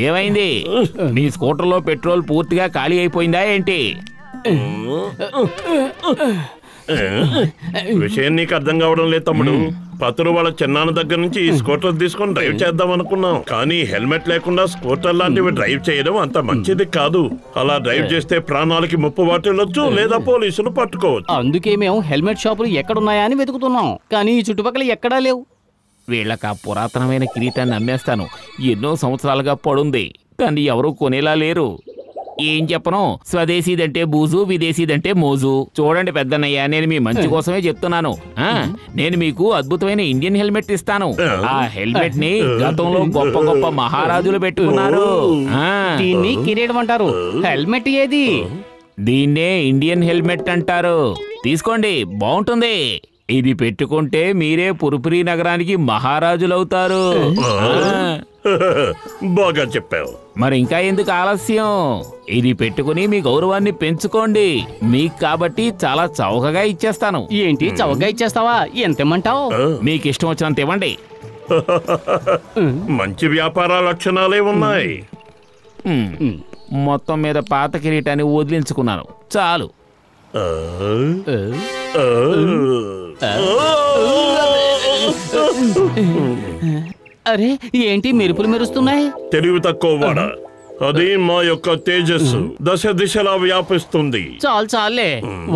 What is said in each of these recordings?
ఏమైంది? నీ స్కూటర్లో పెట్రోల్ పూర్తిగా ఖాళీ అయిపోయిందా ఏంటి? విషయం నీకు అర్థం కావడం లేదు తమ్ముడు. పతులు వాళ్ళ చిన్నాన్న దగ్గర నుంచి ఈ స్కూటర్ తీసుకొని డ్రైవ్ చేద్దాం అనుకున్నాం, కానీ హెల్మెట్ లేకుండా స్కూటర్ లాంటివి డ్రైవ్ చేయడం అంత మంచిది కాదు. అలా డ్రైవ్ చేస్తే ప్రాణాలకి ముప్పు వాటిల్లొచ్చు, లేదా పోలీసులు పట్టుకోవచ్చు. అందుకే మేము హెల్మెట్ షాపులు ఎక్కడున్నాయా అని వెతుకుతున్నాం, కానీ ఈ చుట్టుపక్కల ఎక్కడా లేవు. వీళ్ళకి ఆ పురాతనమైన కిరీటాన్ని అమ్మేస్తాను. ఎన్నో సంవత్సరాలుగా పడుంది, కానీ ఎవరూ కొనేలా లేరు. ఏం చెప్పను, స్వదేశీదంటే బూజు, విదేశీదంటే మోజు. చూడండి పెద్దన్నయ్య, నేను మీ మంచి కోసమే చెప్తున్నాను. నేను మీకు అద్భుతమైన ఇండియన్ హెల్మెట్ ఇస్తాను. ఆ హెల్మెట్ ని గతంలో గొప్ప గొప్ప మహారాజులు పెట్టుకున్నారు. దీన్ని కిరీటం అంటారు. హెల్మెట్ ఏది? దీన్నే ఇండియన్ హెల్మెట్ అంటారు. తీసుకోండి, బాగుంటుంది. ఇది పెట్టుకుంటే మీరే పురుపురి నగరానికి మహారాజులవుతారు. బాగా చెప్పావు. మరి ఇంకా ఎందుకు ఆలస్యం? ఇది పెట్టుకుని మీ గౌరవాన్ని పెంచుకోండి. మీకు కాబట్టి చాలా చౌకగా ఇచ్చేస్తాను. ఏంటి చౌకగా ఇచ్చేస్తావా? ఎంత ఇమ్మంటావు? మీకు ఇష్టం వచ్చినంత ఇవ్వండి. మంచి వ్యాపార లక్షణాలే ఉన్నాయి. మొత్తం మీద పాత కిరీటాన్ని వదిలించుకున్నాను, చాలు. అరే, ఏంటి మెరుపులు మెరుస్తున్నాయి? తెలివి తక్కువ వాడా, అది మా యొక్క తేజస్సు దశ దిశలా వ్యాపిస్తుంది. చాలు చాలే,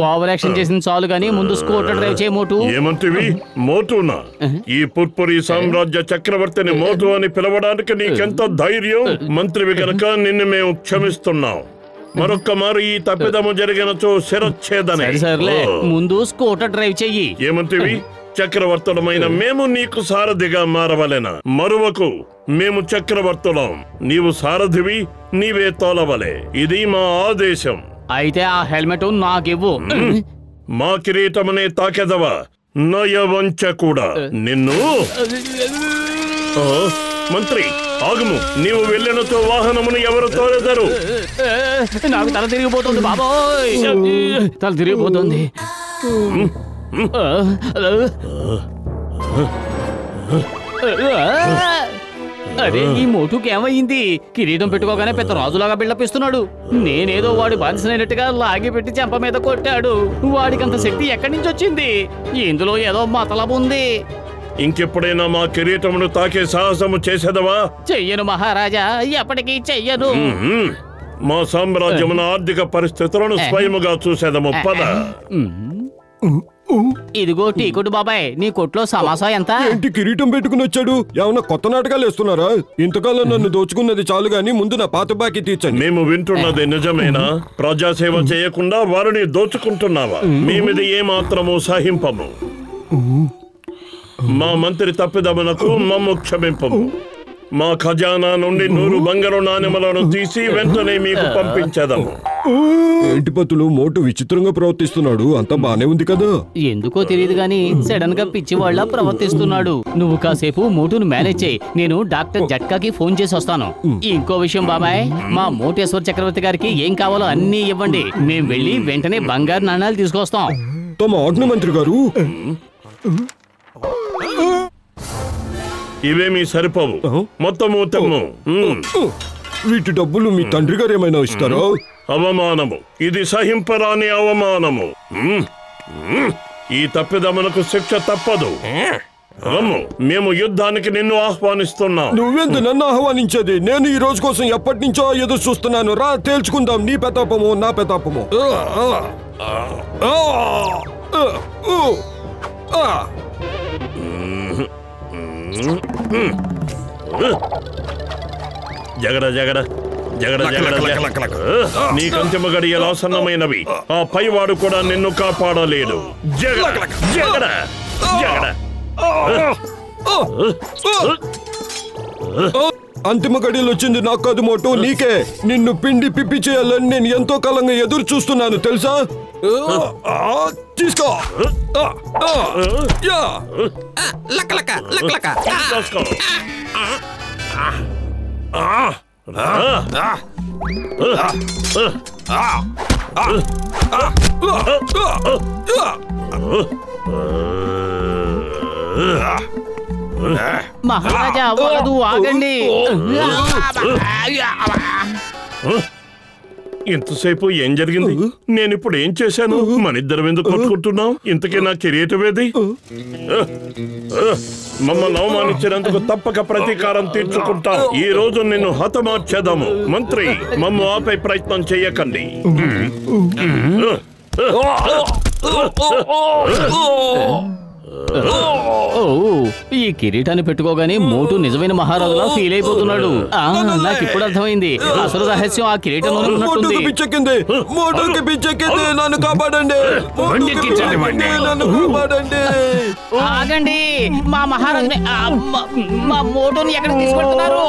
ఓవర్ యాక్షన్ చేసిన చాలు గానీ ముందు స్కూటర్ డ్రైవ్ చేయ. మోటు ఏమంటివి? మోటునా? ఈ పుర్పురి సామ్రాజ్య చక్రవర్తిని మోటు అని పిలవడానికి నీకెంత ధైర్యం? మంత్రివి గనక నిన్ను మేము క్షమిస్తున్నాం. మరొక్క మారు ఈ తప్పిదము జరిగినచో శిరచ్ఛేదనే. సర్లే, ముందు స్కూటర్ డ్రైవ్ చెయ్యి. ఏమంటివి? చక్రవర్తులమైన మేము నీకు సారథిగా మారవలెనా? మరువకు, మేము చక్రవర్తులం, నీవు సారథివి, నీవే తోలవలే. ఇది మా ఆదేశం. అయితే ఆ హెల్మెట్ నాకివ్వు. మా కిరీటమనే తాకెదవా? నయవంచ కూడా నిన్ను. మంత్రి ఆగుము, నీవు వెళ్ళినతో వాహనమును ఎవరు తోలెదరు? నాకు తల తిరిగిపోతుంది బాబోయ్, తల తిరిగిపోతుంది. అరే, ఈ మోటుకి ఏమైంది? కిరీటం పెట్టుకోగానే పెద్ద రాజులాగా బిల్డప్ ఇస్తున్నాడు. నేనేదో వాడి బానిసనైనట్టుగా లాగి పెట్టి చెంప మీద కొట్టాడు. వాడికంత శక్తి ఎక్కడి నుంచి వచ్చింది? ఇందులో ఏదో మతలబు ఉంది. ఇంకెప్పుడైనా మా కిరీటమును తాకే సాహసము చేసేదవా? చెయ్యను మహారాజా, ఎప్పటికీ చెయ్యను. మా సామ్రాజ్యమున ఆర్థిక పరిస్థితులను స్వయముగా చూసేదము. పద. ఇదిగో టీకుడు బాబాయ్, నీ కొట్లో సమాసా ఎంత? ఏంటి కిరీటం పెట్టుకుని వచ్చాడు? ఏమన్నా కొత్త నాటకాలు వేస్తున్నారా? ఇంతకాలం నన్ను దోచుకున్నది చాలు గాని ముందు నా పాత బాకీ తీర్చండి. మేము వింటున్నది నిజమేనా? ప్రజాసేవ చేయకుండా వారిని దోచుకుంటున్నావా? మేమిది ఏమాత్రము సహింపము. మా మంత్రి తప్పిదమునకు మమ్ము క్షమింపము. మా ఖజానా నుండి 100 బంగారు నాణెములను తీసి వెంటనే మీకు పంపించేదము. ఏంటి పతులు, మోటు విచిత్రంగా ప్రవర్తిస్తున్నాడు? అంతా బానే ఉంది కదా? ఎందుకో తెలియదు గాని సడన్ గా పిచ్చివాళ్లా ప్రవర్తిస్తున్నాడు. నువ్వు కాసేపు మోటును మేనేజ్ చేయి, నేను డాక్టర్ జట్కాకి ఫోన్ చేసి వస్తాను. ఇంకో విషయం బాబాయ్, మా మోటేశ్వర చక్రవర్తి గారికి ఏం కావాలో అన్నీ ఇవ్వండి. మేం వెళ్ళి వెంటనే బంగారు నాణాలు తీసుకొస్తాం. తమ ఆజ్ఞ మంత్రి గారు. ఇవేమీ సరిపోవు, మొత్తము తెమ్ము. వీటి డబ్బులు మీ తండ్రి గారు ఏమైనా ఇస్తారో? అవమానము, ఇది సహింపరాని అవమానము. ఈ తప్పిదమునకు శిక్ష తప్పదు. మేము యుద్ధానికి నిన్ను ఆహ్వానిస్తున్నాం. నువ్వెందు నన్ను ఆహ్వానించేది? నేను ఈ రోజు కోసం ఎప్పటి నుంచో ఎదురు చూస్తున్నాను. రా, తేల్చుకుందాం నీ ప్రతాపము నా ప్రతాపము. జగడ జగడ జగడ జగడ. నీకంతిమ గడియలు ఆసన్నమైనవి. ఆ పైవాడు కూడా నిన్ను కాపాడలేడు. జగడ జగడ జగడ. అంతిమ గడియలు వచ్చింది నాకు కాదు మోటు, నీకే. నిన్ను పిండి పిప్పి చేయాలని నేను ఎంతో కాలంగా ఎదురు చూస్తున్నాను తెలుసా? తీసుకో. మహారాజా అవ్వదు, ఆగండి. ఇంతసేపు ఏం జరిగింది? నేను ఇప్పుడు ఏం చేశాను? మన ఇద్దరం ఎందుకు కొట్టుకుంటున్నాం? ఇంతకీ నా కిరీటం ఏది? మమ్మల్ని అవమానించినందుకు తప్పక ప్రతీకారం తీర్చుకుంటాం. ఈ రోజు నిన్ను హతమార్చేదాము. మంత్రి, మమ్మ ఆపే ప్రయత్నం చేయకండి. ఈ కిరీటాన్ని పెట్టుకోగానే మోటు నిజమైన మహారాజులా ఫీల్ అయిపోతున్నాడు. నాకు ఇప్పుడు అర్థమైంది. అసలు రహస్యం ఆ కిరీటంలోనే ఉన్నట్టుంది. నన్ను కాపాడండి, నన్ను కాపాడండి. ఆగండి, మా మహారాజుని మా మోటుని ఎక్కడికి తీసుకెళ్తున్నారు?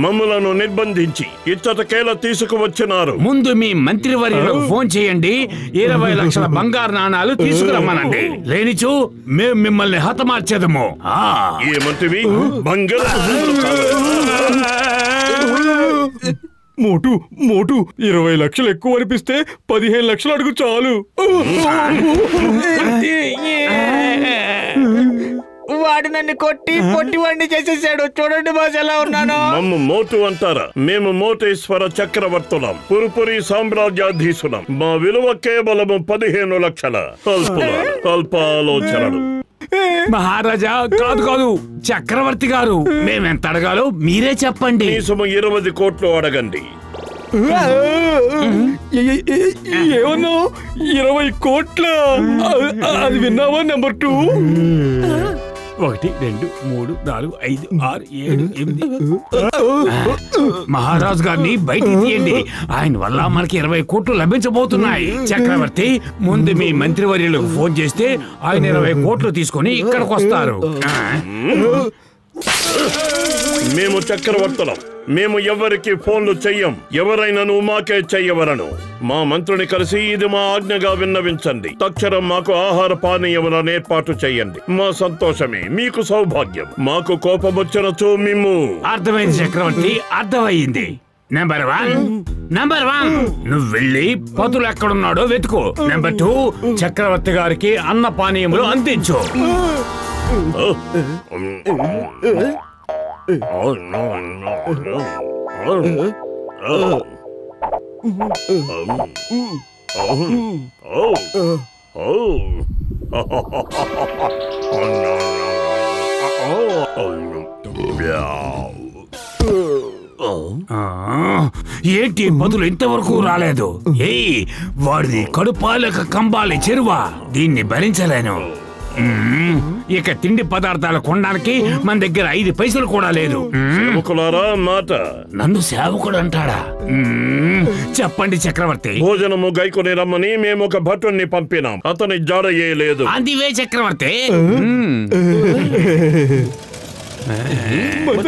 మమ్మలను నిర్బంధించి ఇచ్చటకేలా తీసుకువచ్చినారు. ముందు మీ మంత్రివర్యులకు ఫోన్ చేయండి, 20 లక్షల బంగారు నాణాలు తీసుకురమ్మనండి. లేనిచో మేము మిమ్మల్ని హతమార్చేదము. ఏమంటివి? బంగారు మోటు 20 లక్షలు ఎక్కువ అనిపిస్తే 15 లక్షలు అడుగు చాలు. వాడు నన్ను కొట్టి వాడిని చేసేసాడు. చూడండి బాస్ ఎలా ఉన్నాను. మమ్మ మోటు అంటారా? మేము మోటేశ్వర చక్రవర్తులం, పురుపురి సామ్రాజ్యాధీశులం. మా విలువ కేవలం 15 లక్షల. అల్పాలోచనలు. మహారాజా, కాదు చక్రవర్తి గారు, మేమెంత అడగాలో మీరే చెప్పండి. కనీసం 20 కోట్లు అడగండి. ఏమన్నా 20 కోట్ల? అది విన్నావా? నెంబర్ 2. 1 2 3 4 5 6 7 8. మహారాజు గారిని బయటికి తీయండి. ఆయన వల్ల మనకి 20 కోట్లు లభించబోతున్నాయి. చక్రవర్తి, ముందు మీ మంత్రివర్యులకు ఫోన్ చేస్తే ఆయన 20 కోట్లు తీసుకొని ఇక్కడికి వస్తారు. మేము చక్రవర్తులం. మేము ఎవరికి ఫోన్లు చెయ్యం. ఎవరైనా మాకే చెయ్యవలను. మా మంత్రుని కలిసి ఇది మా ఆజ్ఞగా విన్నవించండి. తక్షణం మాకు ఆహార పానీయములను ఏర్పాటు చెయ్యండి. మా సంతోషమే మీకు సౌభాగ్యం. మాకు కోపం వచ్చినచో మేము. అర్థమైంది చక్రవర్తి, అర్థమయ్యింది. నెంబర్ 1 నువ్వు వెళ్ళి పతులు ఎక్కడున్నాడో వెతుకో. నెంబర్ 2 చక్రవర్తి గారికి అన్న పానీయములు అందించు. ఏంటి పదులు ఇంతవరకు రాలేదు? ఏయ్, వాడిది కడుపాలక కంబాలి చెరువా? దీన్ని భరించలేను. ఇక తిండి పదార్థాలు కొనడానికి మన దగ్గర 5 పైసలు కూడా లేదు. మాట నన్ను సేవకుడు అంటాడా? చెప్పండి చక్రవర్తి. భోజనము గైకొని రమ్మని మేము ఒక భటుణ్ణి పంపినాం. అతని జాడ చేయలేదు. అందివే చక్రవర్తి.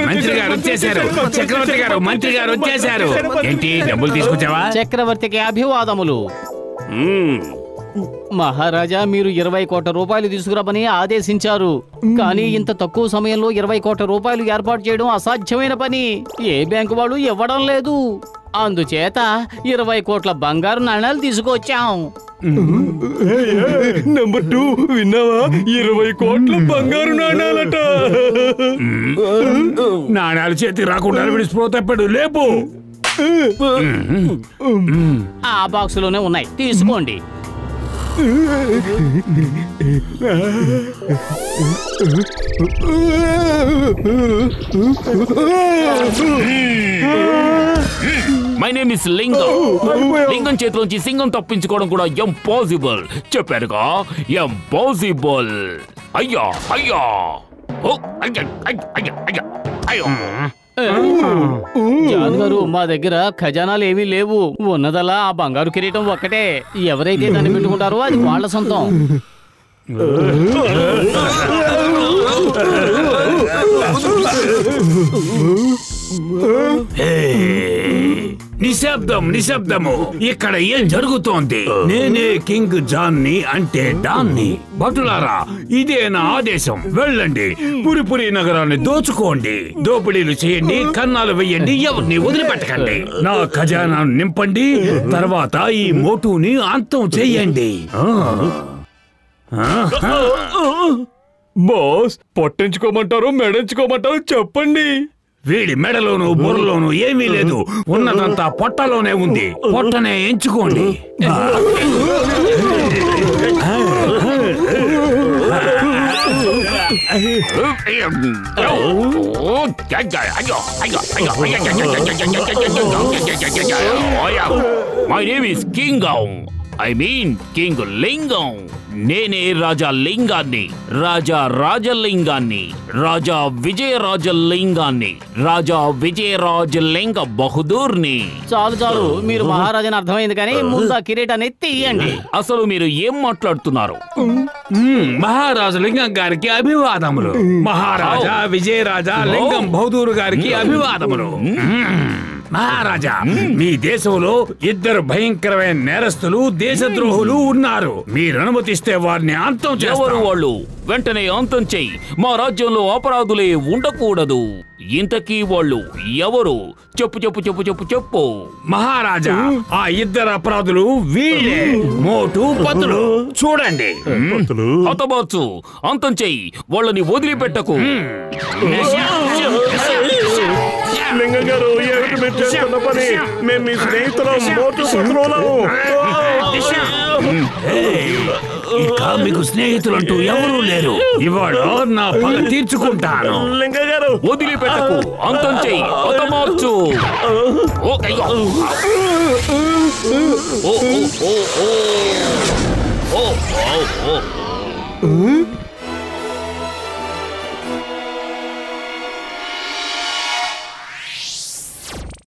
మంత్రి గారు వచ్చేసారు. చక్రవర్తి గారు, మంత్రి గారు వచ్చేసారు. ఏంటి, డబ్బులు తీసుకొచ్చావా? చక్రవర్తికి అభివాదములు. మహారాజా, మీరు 20 కోట్ల రూపాయలు తీసుకురామని ఆదేశించారు. కానీ ఇంత తక్కువ సమయంలో 20 కోట్ల రూపాయలు ఏర్పాటు చేయడం అసాధ్యమైన పని. ఏ బ్యాంకు వాళ్ళు ఇవ్వడం లేదు. అందుచేత 20 కోట్ల బంగారు నాణాలు తీసుకొచ్చాం. నెంబర్ 2 విన్నావా? 20 కోట్ల బంగారు నాణాలట. నాణాలు చేతికి రాకుండా విడిచిపోతాడు. లేపు. ఆ బాక్సులోనే ఉన్నాయి, తీసుకోండి. మై నేమ్ ఇస్ లింగం. లింగం చేతిలోంచి సింగం తప్పించుకోవడం కూడా ఇంపాసిబుల్. చెప్పారుగా, ఇంపాసిబుల్. అయ్యా అయ్యా అయ్యో. జాన్ గారు, మా దగ్గర ఖజానాలు ఏమీ లేవు. ఉన్నదలా ఆ బంగారు కిరీటం ఒక్కటే. ఎవరైతే దాన్ని పెట్టుకుంటారో అది వాళ్ళ సొంతం. నిశ్శబ్దము. ఇక్కడ ఏం జరుగుతోంది? నేనే కింగ్ జాన్ ని, అంటే డాన్ని. భటులారా, ఇదే నా ఆదేశం. వెళ్ళండి, పురిపురి నగరాన్ని దోచుకోండి, దోపిడీలు చేయండి, కన్నాలు వెయ్యండి, ఎవరిని వదిలిపెట్టకండి. నా ఖజానాను నింపండి, తర్వాత ఈ మోటుని అంతం చెయ్యండి. బాస్ పొట్టించుకోమంటారు మెడించుకోమంటారు చెప్పండి. వీడి మెడలోను బుర్రలోను ఏమీ లేదు, ఉన్నదంతా పొట్టలోనే ఉంది. పొట్టనే ఎంచుకోండి. My name is Kingam, I mean king Lingam. నేనే రాజా లింగాన్ని, రాజా రాజలింగాన్ని, రాజా విజయరాజలింగాన్ని, రాజా విజయరాజలింగ బహదూర్ని. చాలు చాలు, మీరు మహారాజాని అర్థమైంది కానీ ముందు ఆ కిరీటాన్ని తీయండి. అసలు మీరు ఏం మాట్లాడుతున్నారు? మహారాజు లింగం గారికి అభివాదములు. మహారాజా విజయరాజా లింగం బహదూర్ గారికి అభివాదములు. మహారాజా, మీ దేశంలో 2 భయంకరమైన నేరస్తులు, దేశద్రోహులు ఉన్నారు. మీరు అనుమతిస్తే వారిని అంతం ఎవరు చేస్తారు. వాళ్ళు? వెంటనే అంతం చెయ్యి. మా రాజ్యంలో అపరాధులే ఉండకూడదు. ఇంతకీ వాళ్ళు ఎవరు? చెప్పు చెప్పు చెప్పు చెప్పు చెప్పు. మహారాజా, ఆ 2 అపరాధులు వీళ్ళే, మోటు పతులు. చూడండి. హతమార్చు, అంతం చెయ్యి, వాళ్ళని వదిలిపెట్టకు. లింగం గారు, ఏమిటి మీరు చేస్తున్న పని? మేము మీ స్నేహితులం, మోటు పత్రులం. ఇక మీకు స్నేహితులంటూ ఎవరూ లేరు. ఇవాళ నా పగ తీర్చుకుంటాను. లింగం గారు, వదిలిపెట్టకు, అంతం చెయ్యి, హతమార్చు. ఓ, అయ్యో. ఓ, ఓ, ఓ, ఓ. ఓ, ఓ, ఓ.